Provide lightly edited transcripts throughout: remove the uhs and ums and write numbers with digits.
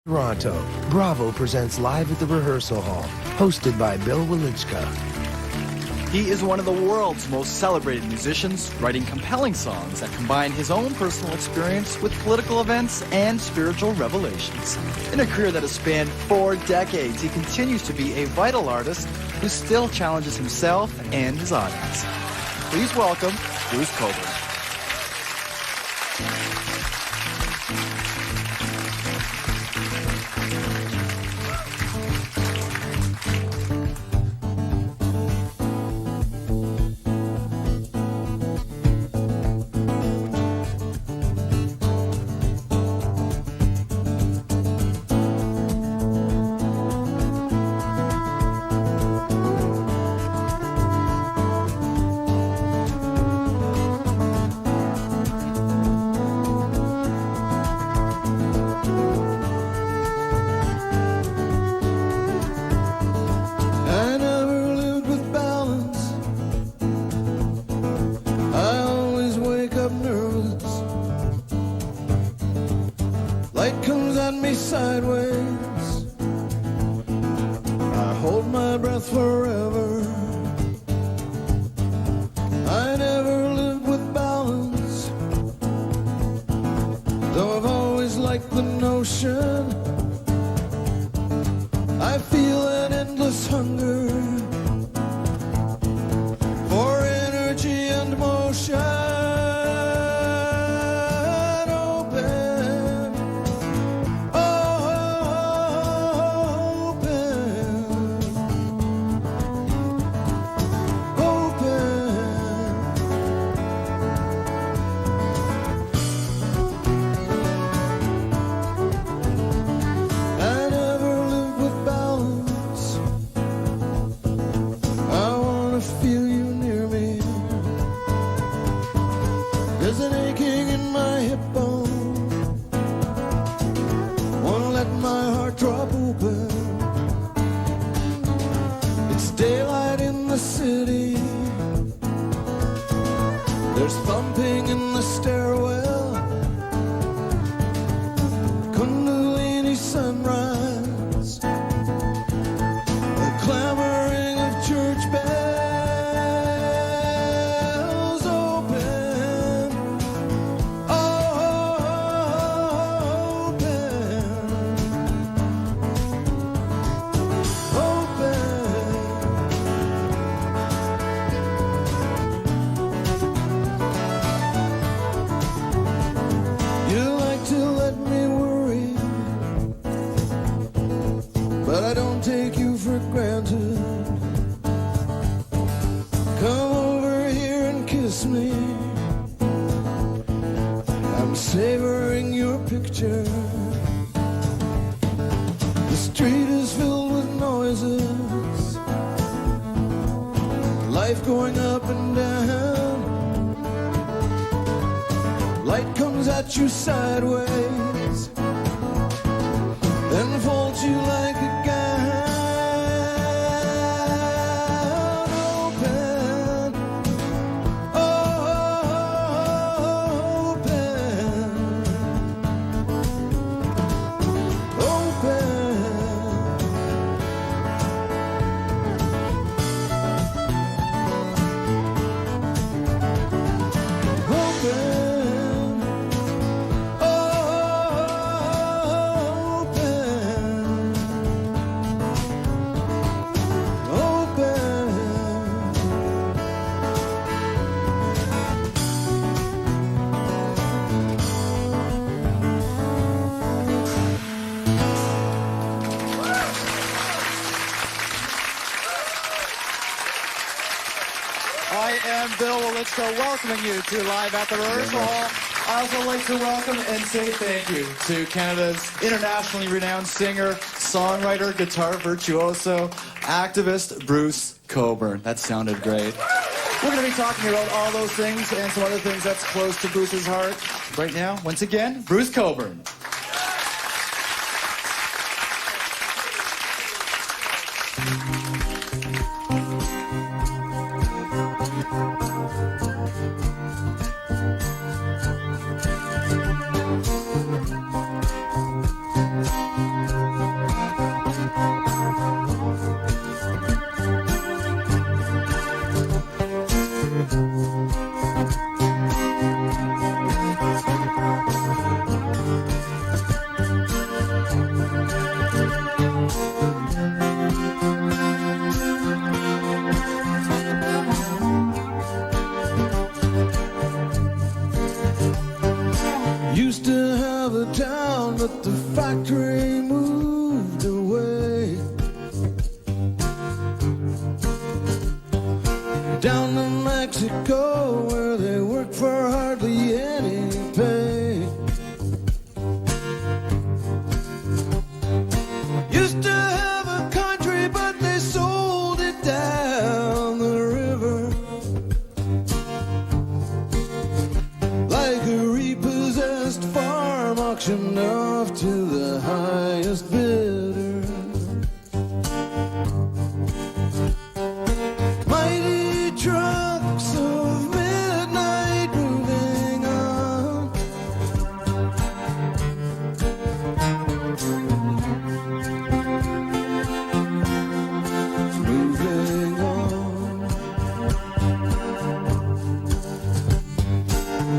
Toronto, Bravo presents Live at the Rehearsal Hall, hosted by Bill Welichka. He is one of the world's most celebrated musicians, writing compelling songs that combine his own personal experience with political events and spiritual revelations. In a career that has spanned 4 decades, he continues to be a vital artist who still challenges himself and his audience. Please welcome Bruce Cockburn. Light comes at me sideways. I hold my breath forever. I never lived with balance, though I've always liked the notion. I feel an endless hunger for energy and motion. There's an aching in my hip bone, won't let my heart drop open. It's daylight in the city, there's thumping in the stairwell, Kundalini sunrise, the clamoring of church bells. But I don't take you for granted. Come over here and kiss me. I'm savoring your picture. The street is filled with noises, life going up and down. Light comes at you sideways, then folds you like a gown. Open, I am Bill Welichka, welcoming you to Live at the Rehearsal Hall. I also like to welcome and say thank you to Canada's internationally renowned singer, songwriter, guitar virtuoso, activist, Bruce Cockburn. That sounded great. We're going to be talking about all those things and some other things that's close to Bruce's heart. Right now, once again, Bruce Cockburn. country moved away down to Mexico, where they work for hardly any pay. Used to have a country, but they sold it down the river like a repossessed farm, auctioned off to the highest bidder. Mighty trucks of midnight moving on, moving on.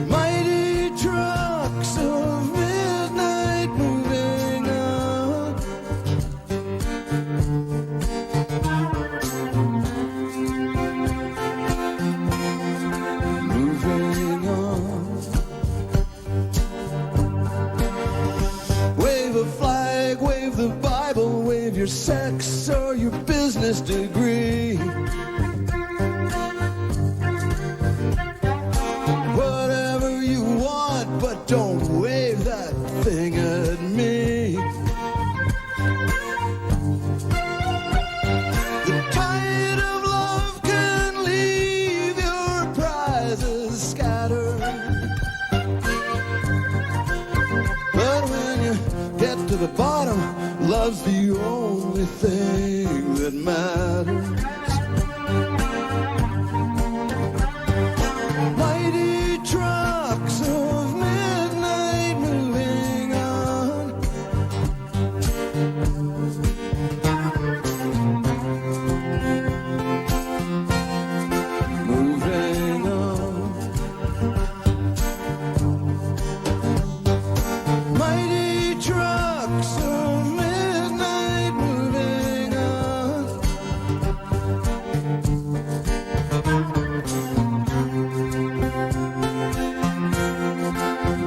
Mighty trucks of midnight moving on. Moving on. Wave a flag, wave the Bible, wave your sex or your business degree. Whatever you want, but don't wave that thing at me. The tide of love can leave your prizes scattered, but when you get to the bottom, love's the only thing that matters. Mighty trucks of midnight moving on. Moving on. Mighty trucks of midnight moving on.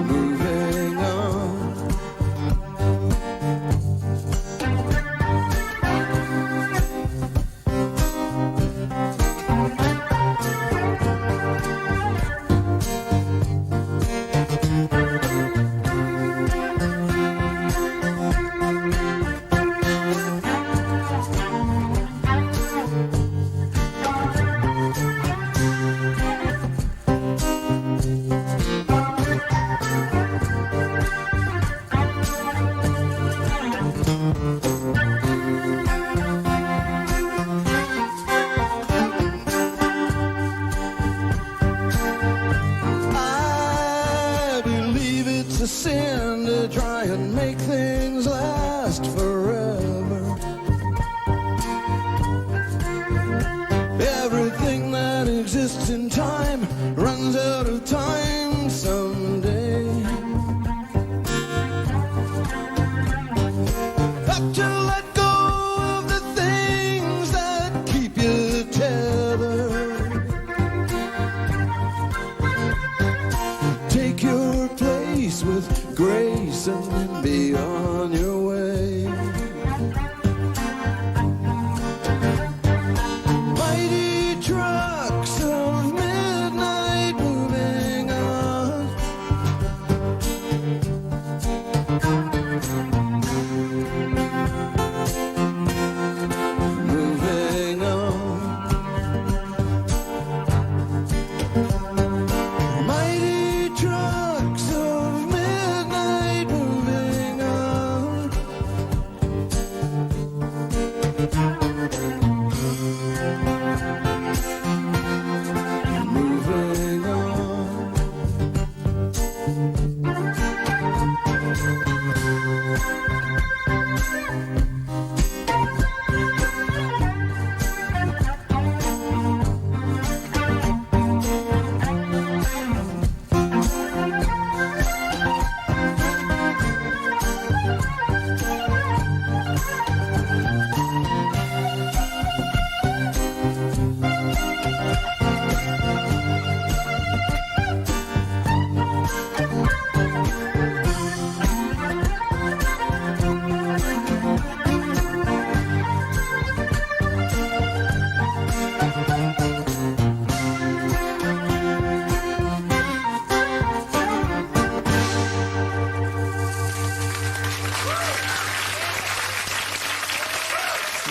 Moving on. I believe it's a sin to try and make things last forever. Everything that exists in time runs out of time someday. Have to let go of the things that keep you tethered. Take your place with grace and then be on your way. Mighty trucks of midnight moving on. Moving on. Mighty trucks of midnight moving on. Moving on.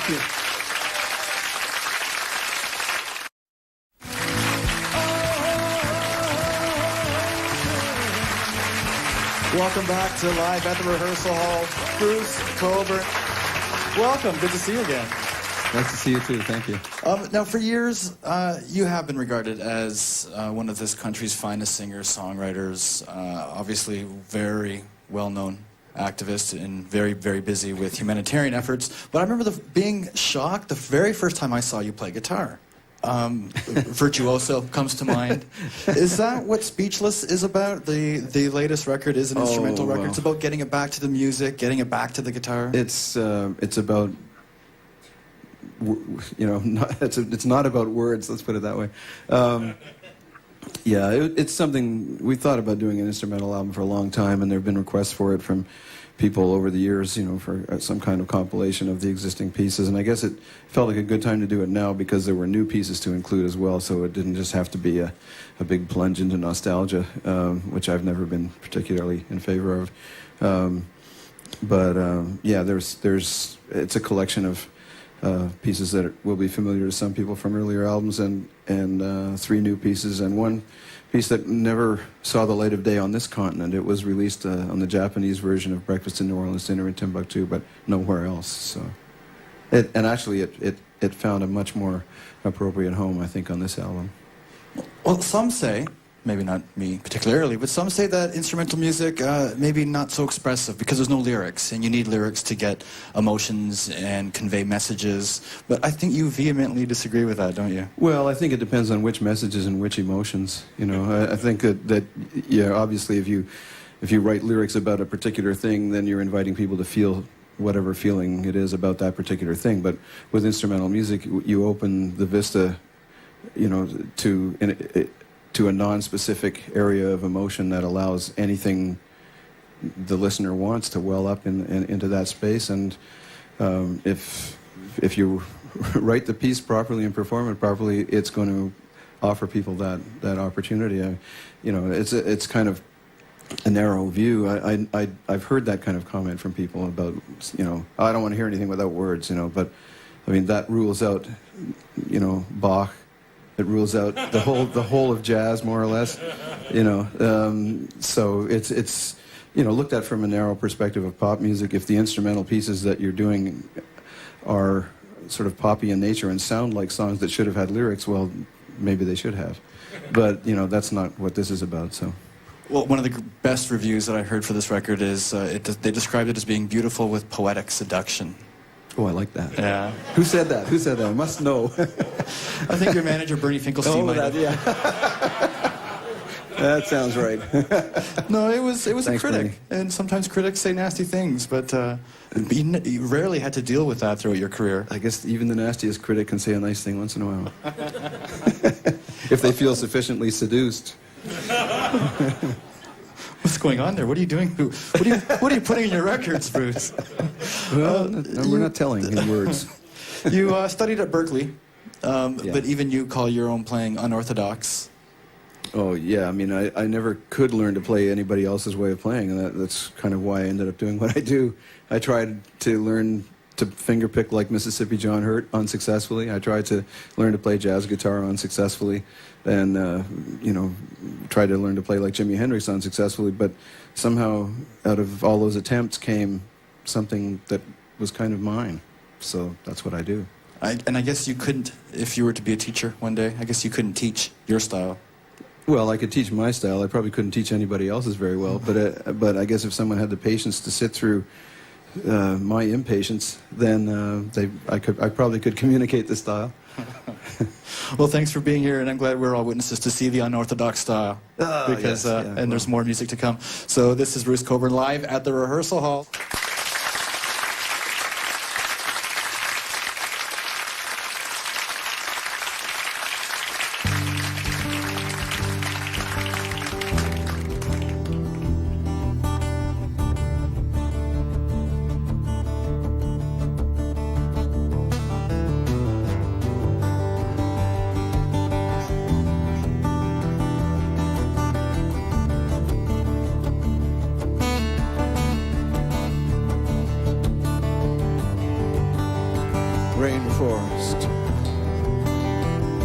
Thank you. Welcome back to Live at the Rehearsal Hall. Bruce Cockburn. Welcome. Good to see you again. Nice to see you too. Thank you. Now, for years, you have been regarded as one of this country's finest singers, songwriters, obviously very well-known activist and very, very busy with humanitarian efforts. But I remember being shocked the very first time I saw you play guitar. Virtuoso comes to mind. Is that what Speechless is about? The latest record is an instrumental record. It's about getting it back to the music, getting it back to the guitar. It's about, you know, it's not about words. Let's put it that way. Yeah, it's something we thought about doing an instrumental album for a long time, and there have been requests for it from people over the years, you know, for some kind of compilation of the existing pieces. And I guess it felt like a good time to do it now because there were new pieces to include as well, so it didn't just have to be a big plunge into nostalgia, which I've never been particularly in favor of. Yeah, it's a collection of pieces that will be familiar to some people from earlier albums, and 3 new pieces, and one piece that never saw the light of day on this continent. It was released on the Japanese version of Breakfast in New Orleans, Dinner in Timbuktu, but nowhere else. So, it found a much more appropriate home, I think, on this album. Well, some say, maybe not me particularly, but some say that instrumental music maybe not so expressive because there's no lyrics, and you need lyrics to get emotions and convey messages. But I think you vehemently disagree with that, don't you? Well, I think it depends on which messages and which emotions. You know, I think that yeah, obviously, if you write lyrics about a particular thing, then you're inviting people to feel whatever feeling it is about that particular thing. But with instrumental music, you open the vista, you know, to a non-specific area of emotion that allows anything the listener wants to well up into that space. And if you write the piece properly and perform it properly, it's going to offer people that opportunity. You know, it's kind of a narrow view. I've heard that kind of comment from people about, you know, I don't want to hear anything without words, you know. But I mean, that rules out, you know, Bach. It rules out the whole of jazz, more or less, you know. So it's you know, looked at from a narrow perspective of pop music. If the instrumental pieces that you're doing are sort of poppy in nature and sound like songs that should have had lyrics, well, maybe they should have. But you know, that's not what this is about. So. Well, one of the best reviews that I heard for this record is they described it as being beautiful with poetic seduction. Oh, I like that. Yeah. Who said that? Who said that? I must know. I think your manager, Bernie Finkelstein, might have. Yeah. That sounds right. No, it was Thanks, a critic. Bernie. And sometimes critics say nasty things, but you rarely had to deal with that throughout your career. I guess even the nastiest critic can say a nice thing once in a while. If they feel sufficiently seduced. What's going on there? What are you doing? What are you putting in your records, Bruce? Well, no, we're not telling in words. You studied at Berkeley, Yeah. but even you call your own playing unorthodox. Oh, yeah. I mean, I never could learn to play anybody else's way of playing, and that's kind of why I ended up doing what I do. I tried to learn to fingerpick like Mississippi John Hurt unsuccessfully. I tried to learn to play jazz guitar unsuccessfully, and you know, tried to learn to play like Jimi Hendrix unsuccessfully. But somehow, out of all those attempts, came something that was kind of mine. So that's what I do. And I guess you couldn't, if you were to be a teacher one day, I guess you couldn't teach your style. Well, I could teach my style. I probably couldn't teach anybody else's very well. But I guess if someone had the patience to sit through my impatience, then I probably could communicate the style. Well, thanks for being here, and I'm glad we're all witnesses to see the unorthodox style. Because yes, yeah, and there's more music to come. So this is Bruce Cockburn live at the Rehearsal Hall. rainforest,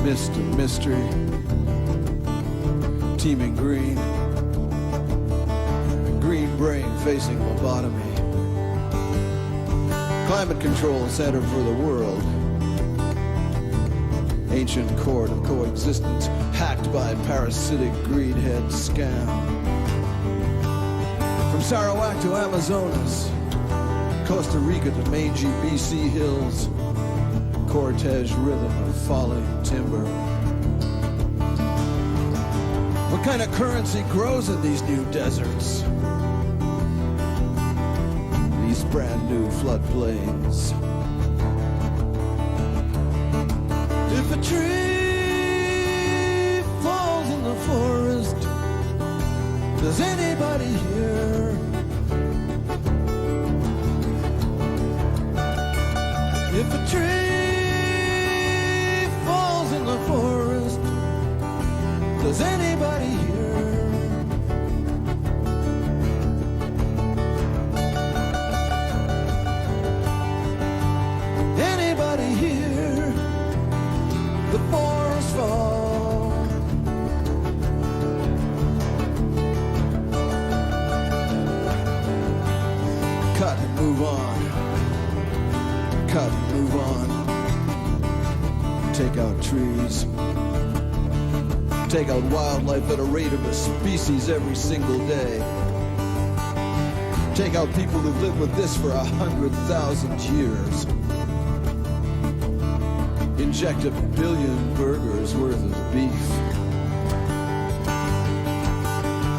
mist of mystery, teeming green, green brain facing lobotomy, climate control center for the world, ancient court of coexistence hacked by parasitic greedhead scam. From Sarawak to Amazonas, Costa Rica to mangy BC hills, cortege rhythm of falling timber. What kind of currency grows in these new deserts? These brand new floodplains. If a tree falls in the forest, does anybody hear? If a tree falls in the forest, does anybody hear? Anybody hear the forest fall? Cut and move on. Cut and move on. Take out trees. Take out wildlife at a rate of a species every single day. Take out people who've lived with this for 100,000 years. Inject 1 billion burgers worth of beef.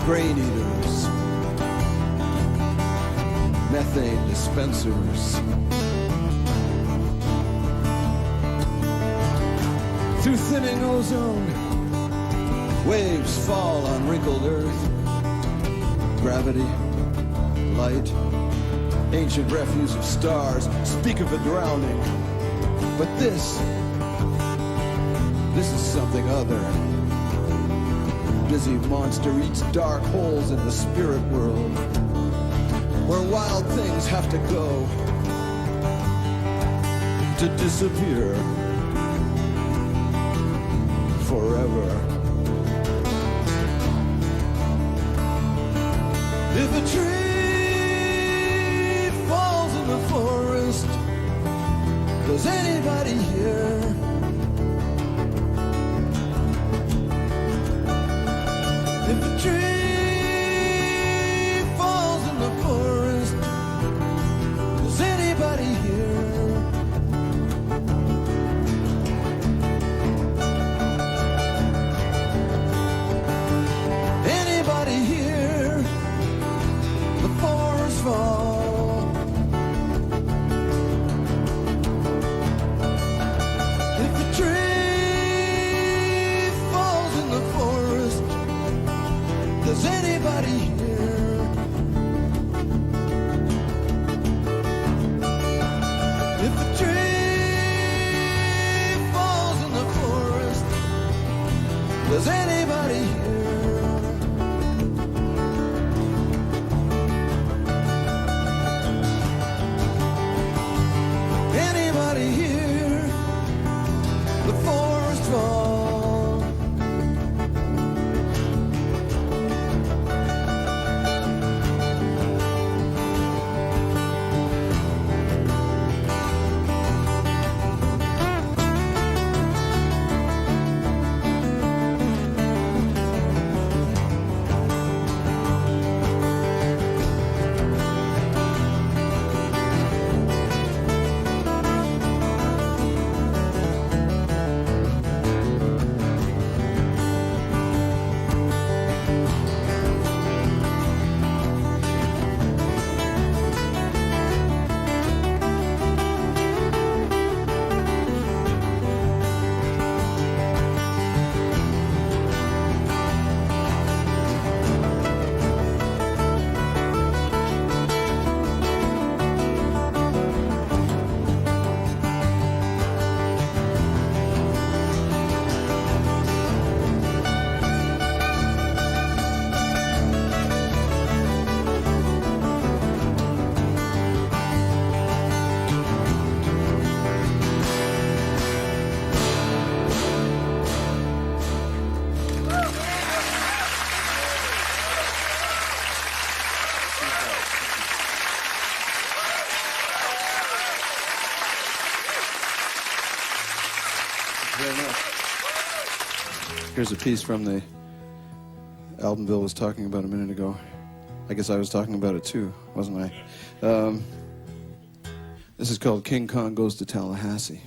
Grain eaters. Methane dispensers. Through thinning ozone, waves fall on wrinkled earth. Gravity, light, ancient refuse of stars speak of a drowning. But this is something other. Busy monster eats dark holes in the spirit world, where wild things have to go to disappear forever. If a tree falls in the forest, does anybody hear? If a tree falls in the forest, does anybody hear? Anybody hear the forest fall? very much. Here's a piece from the album Bill was talking about a minute ago. I guess I was talking about it too, wasn't I? This is called King Kong Goes to Tallahassee.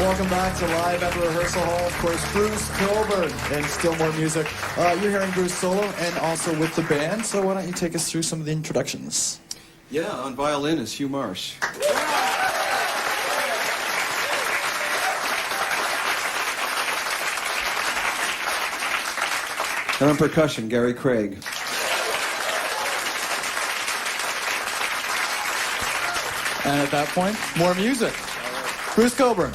Welcome back to Live at the Rehearsal Hall. Of course, Bruce Cockburn and still more music. You're hearing Bruce solo and also with the band. So why don't you take us through some of the introductions? Yeah, on violin is Hugh Marsh. And on percussion, Gary Craig. And at that point, more music. Bruce Cockburn.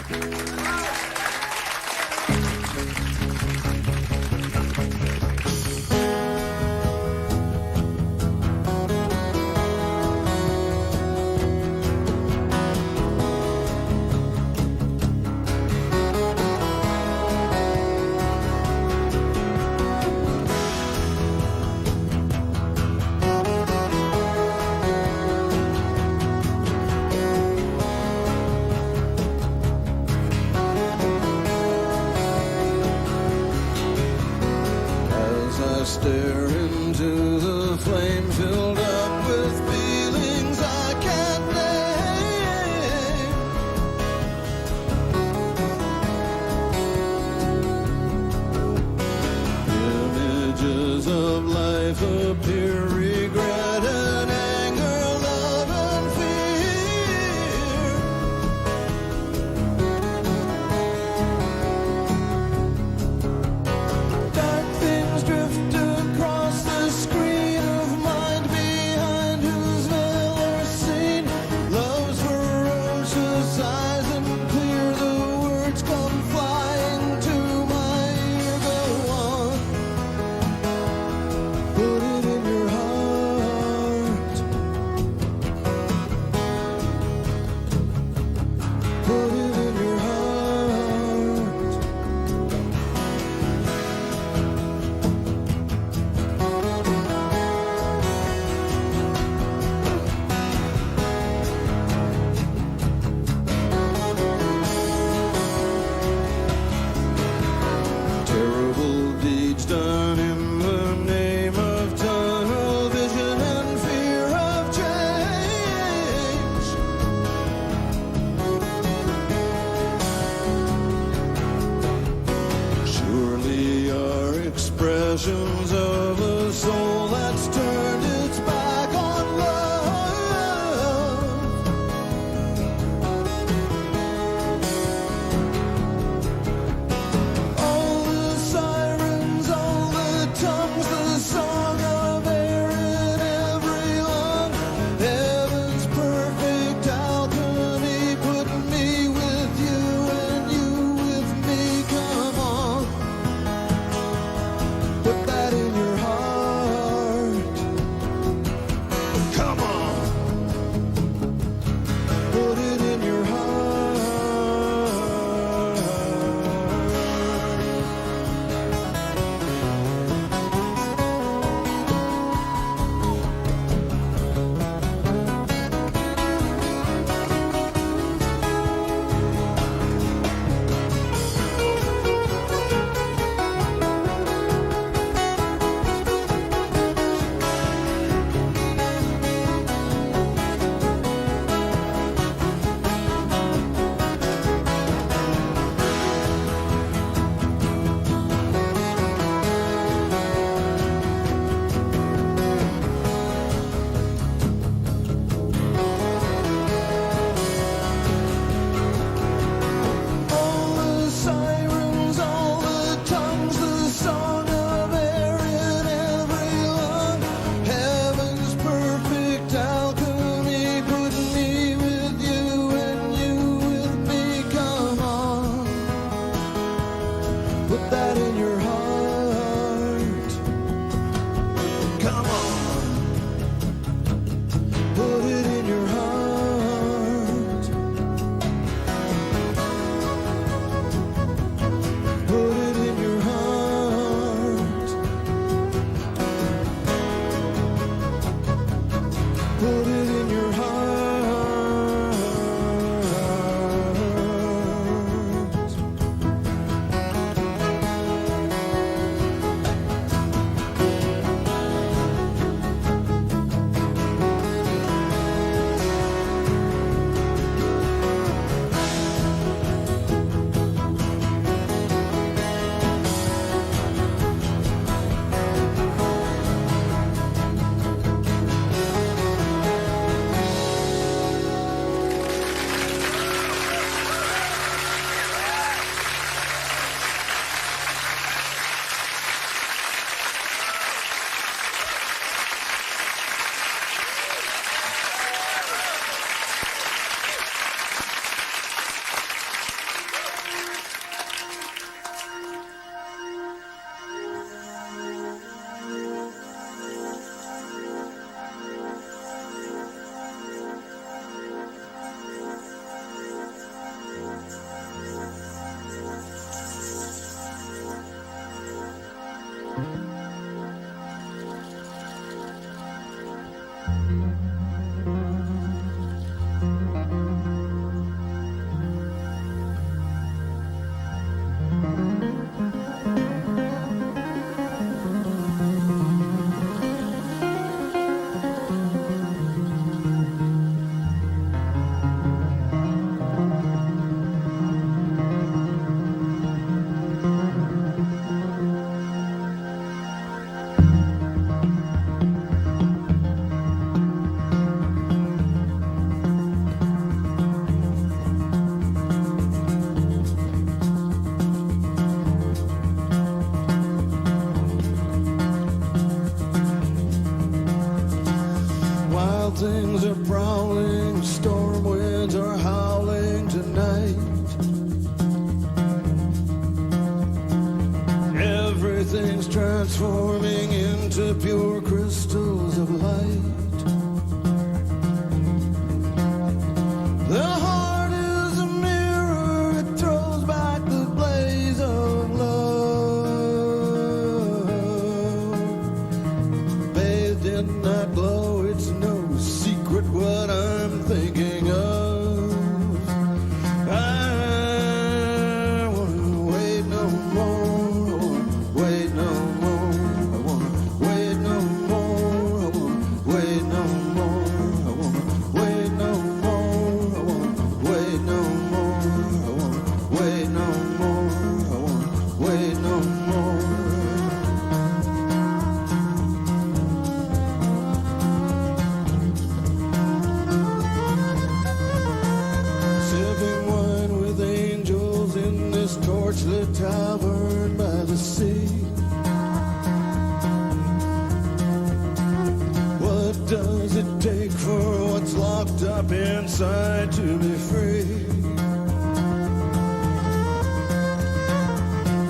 right to be free.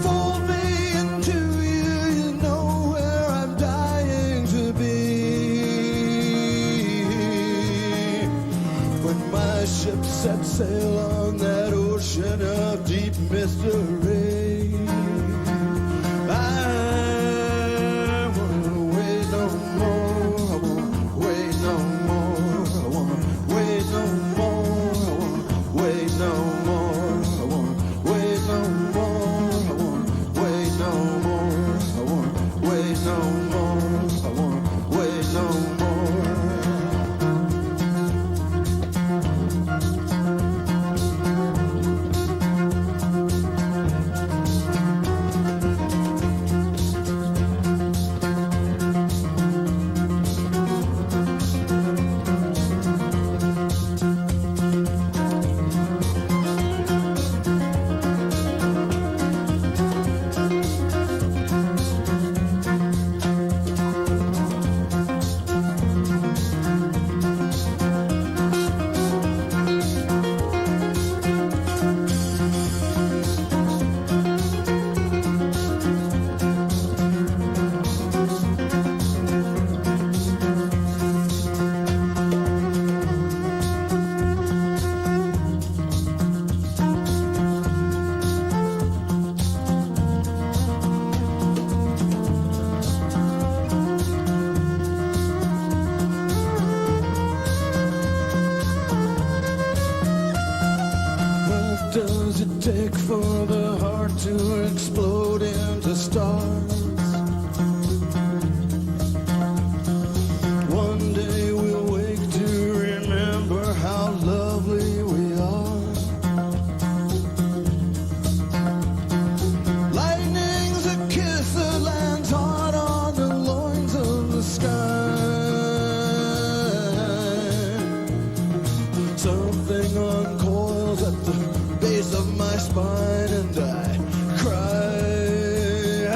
Fold me into you, you know where I'm dying to be. When my ship sets sail on that ocean of deep mystery, does it take for the heart to explode into stars? One day we'll wake to remember how lovely we are. Lightning's a kiss that lands hard on the loins of the sky. Something uncoils at the base of my spine and I cry. I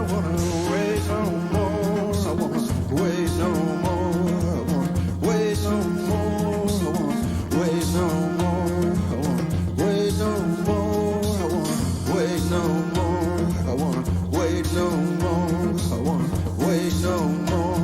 wanna wait no more. I wanna wait no more. I wanna wait no more. I wanna wait no more. I wanna wait no more. I wanna wait no more. I wanna wait no more. I wanna wait no more.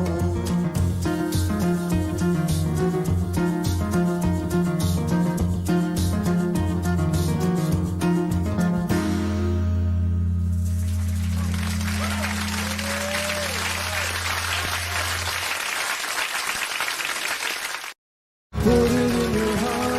Put it in your heart.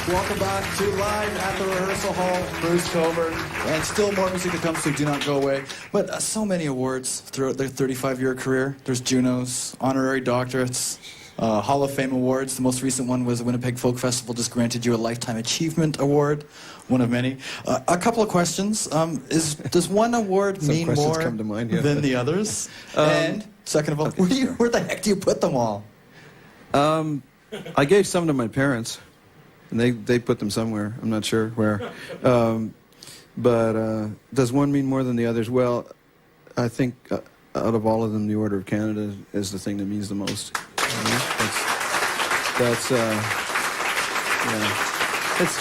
Welcome back to Live at the Rehearsal Hall. Bruce Cockburn, and still more music to come, so do not go away. But so many awards throughout their 35-year career. There's Junos, honorary doctorates, Hall of Fame awards. The most recent one was the Winnipeg Folk Festival just granted you a Lifetime Achievement Award, one of many. A couple of questions. Does one award mean more come to mind, yeah. than the others? And second of all, okay, where the heck do you put them all? I gave some to my parents, and they put them somewhere. I'm not sure where. But does one mean more than the others? Well, I think out of all of them, the Order of Canada is the thing that means the most. That's it's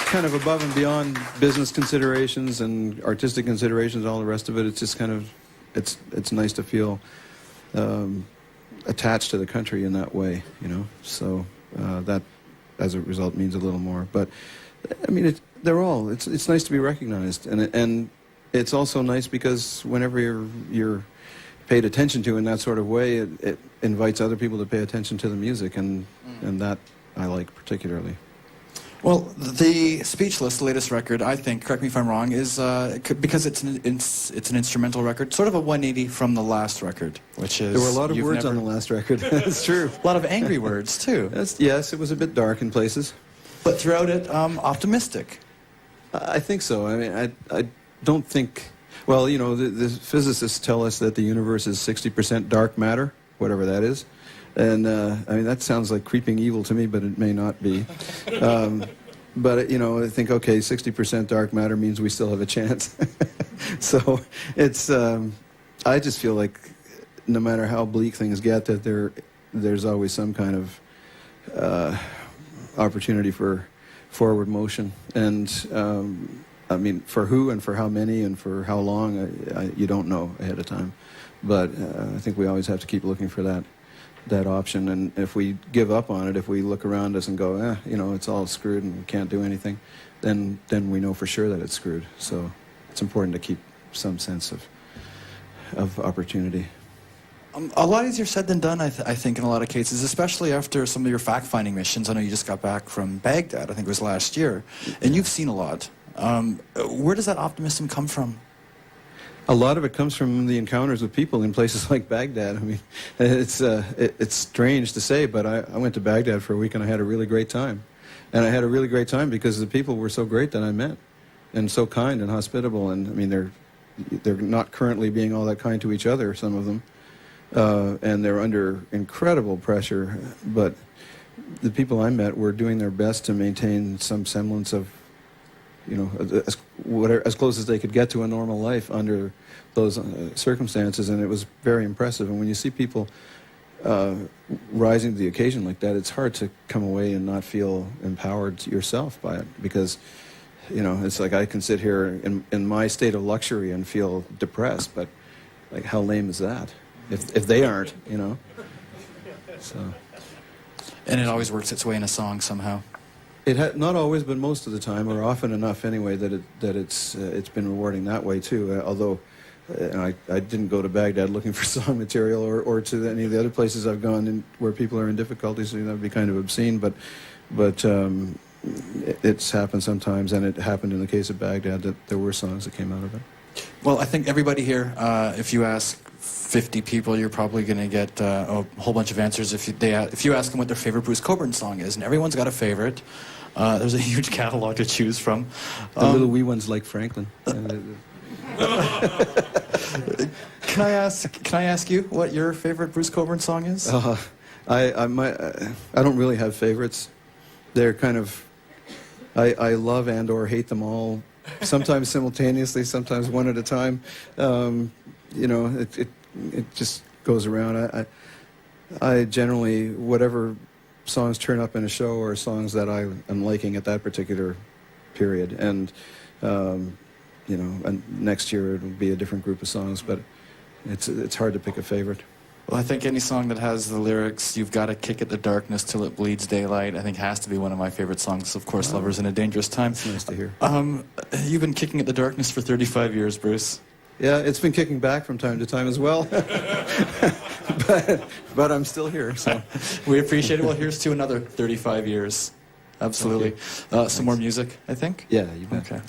kind of above and beyond business considerations and artistic considerations, all the rest of it. It's just kind of, it's nice to feel attached to the country in that way, you know. So that, as a result, means a little more. But I mean, it's nice to be recognized, and it's also nice because whenever you're paid attention to in that sort of way, it invites other people to pay attention to the music, and that I like particularly. Well, the Speechless, the latest record, I think, correct me if I'm wrong, is because it's an instrumental record, sort of a 180 from the last record, which is... There were a lot of words on the last record. That's true. A lot of angry words, too. Yes, it was a bit dark in places. But throughout it, optimistic. I think so. I mean, I don't think... Well, you know, the physicists tell us that the universe is 60% dark matter, whatever that is. And, I mean, that sounds like creeping evil to me, but it may not be. But, you know, I think, okay, 60% dark matter means we still have a chance. So it's, I just feel like no matter how bleak things get, that there's always some kind of opportunity for forward motion. And I mean, for who and for how many and for how long, you don't know ahead of time. But I think we always have to keep looking for that option. And if we give up on it, if we look around us and go, you know, it's all screwed and we can't do anything, then we know for sure that it's screwed. So it's important to keep some sense of opportunity. A lot easier said than done, I think, in a lot of cases, especially after some of your fact-finding missions. I know you just got back from Baghdad, I think it was last year, and you've seen a lot. Where does that optimism come from? A lot of it comes from the encounters with people in places like Baghdad. I mean, it's strange to say, but I went to Baghdad for a week and I had a really great time. And I had a really great time because the people were so great that I met, and so kind and hospitable. And I mean, they're not currently being all that kind to each other, some of them, and they're under incredible pressure. But the people I met were doing their best to maintain some semblance of, you know, as close as they could get to a normal life under those circumstances, and it was very impressive. And when you see people rising to the occasion like that, it's hard to come away and not feel empowered yourself by it, because, you know, it's like I can sit here in my state of luxury and feel depressed, but like, how lame is that if they aren't, you know? So. And it always works its way in a song somehow. Not always, but most of the time, or often enough anyway, that it's been rewarding that way too. Although, I didn't go to Baghdad looking for song material, or to any of the other places I've gone where people are in difficulties. So that would be kind of obscene. But it's happened sometimes, and it happened in the case of Baghdad that there were songs that came out of it. Well, I think everybody here, if you ask 50 people, you're probably going to get a whole bunch of answers if you ask them what their favorite Bruce Cockburn song is, and everyone's got a favorite. There's a huge catalog to choose from. The little wee ones like Franklin. Can I ask you what your favorite Bruce Cockburn song is? I don't really have favorites. They're kind of, I love and or hate them all, sometimes simultaneously, sometimes one at a time. You know, it just goes around. I generally, whatever songs turn up in a show are songs that I am liking at that particular period. And, you know, and next year it'll be a different group of songs, but it's hard to pick a favorite. Well, I think any song that has the lyrics, "You've got to kick at the darkness till it bleeds daylight," I think has to be one of my favorite songs. Of course, "Lovers in a Dangerous Time." It's nice to hear. You've been kicking at the darkness for 35 years, Bruce. Yeah, it's been kicking back from time to time as well. but I'm still here, so. We appreciate it. Well, here's to another 35 years. Absolutely. Some more music, I think? Yeah, you bet. Okay.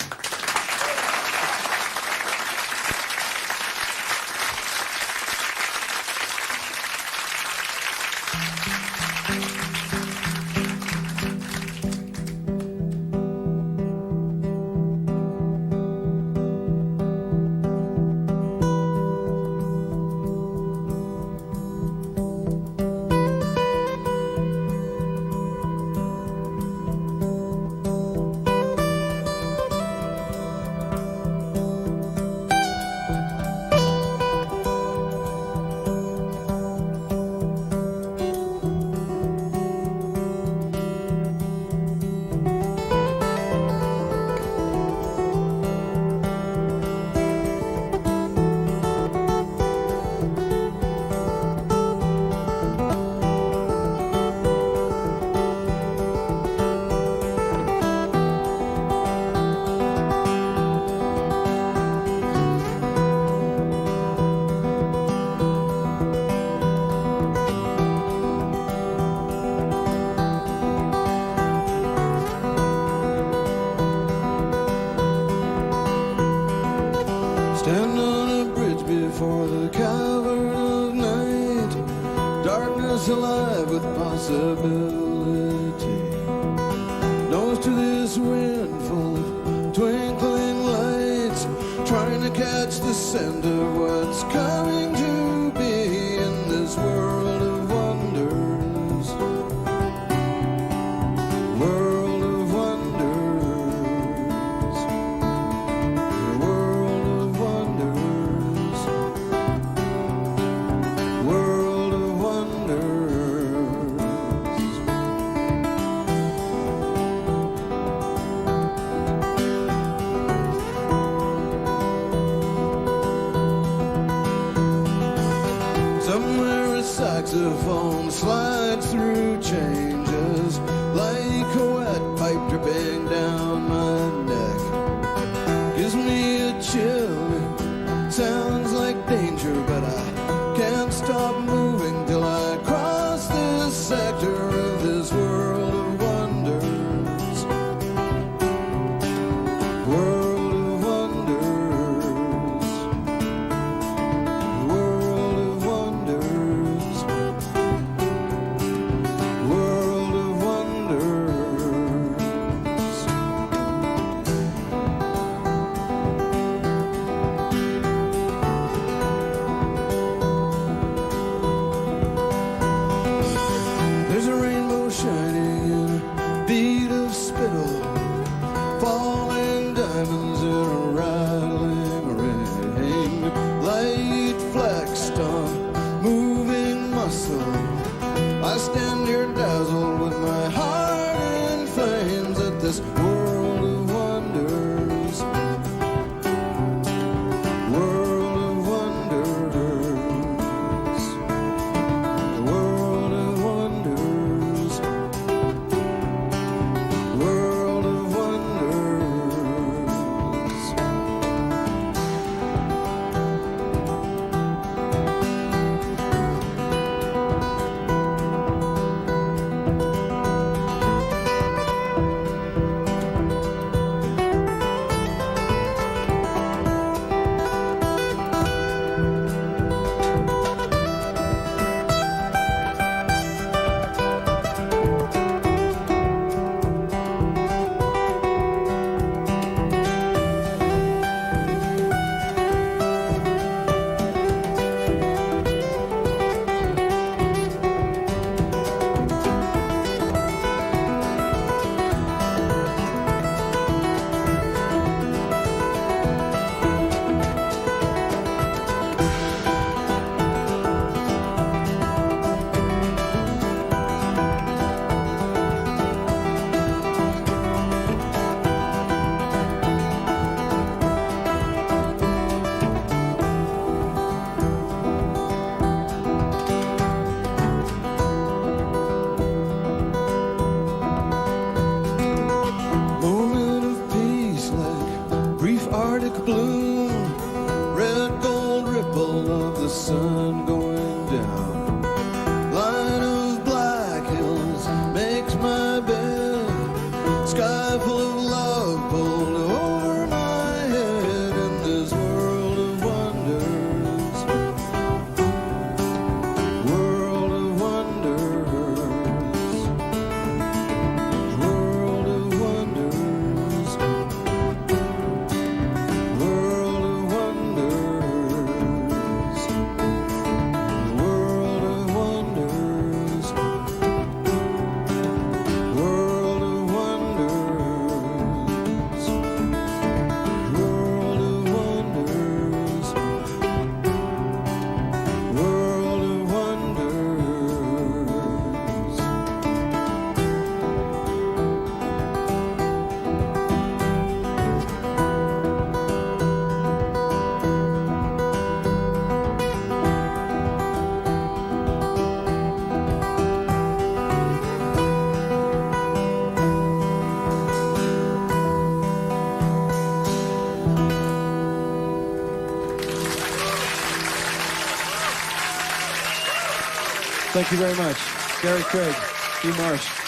Stand on a bridge before the cavern of night, darkness alive with possibility. Nose to this wind full of twinkling lights, trying to catch the scent of what's coming to be in this world of wonders. World of wonders. World of wonders. saxophone slides through changes like a wet pipe dripping down my neck. Gives me a chill, it sounds like danger, but I can't stop moving till I cross this sector of this world of wonders. World of wonders. World of wonders. World of wonders. There's a rainbow shining in a bead of spittle, falling diamonds in a rattling ring, light flexed on moving muscle. I stand here dazzled with my heart in flames at this world of wonders. World of wonders. World of wonders. World of wonders. Moment of peace like brief Arctic bloom, red gold ripple of the sun going down. Line of black hills makes my bed, sky full of love pulled over my head in this world of wonders. World of wonders. World of wonders. World of wonders. World of wonders. World of wonders. World of wonders. World of wonders. Thank you very much. Gary Craig, Hugh Marsh.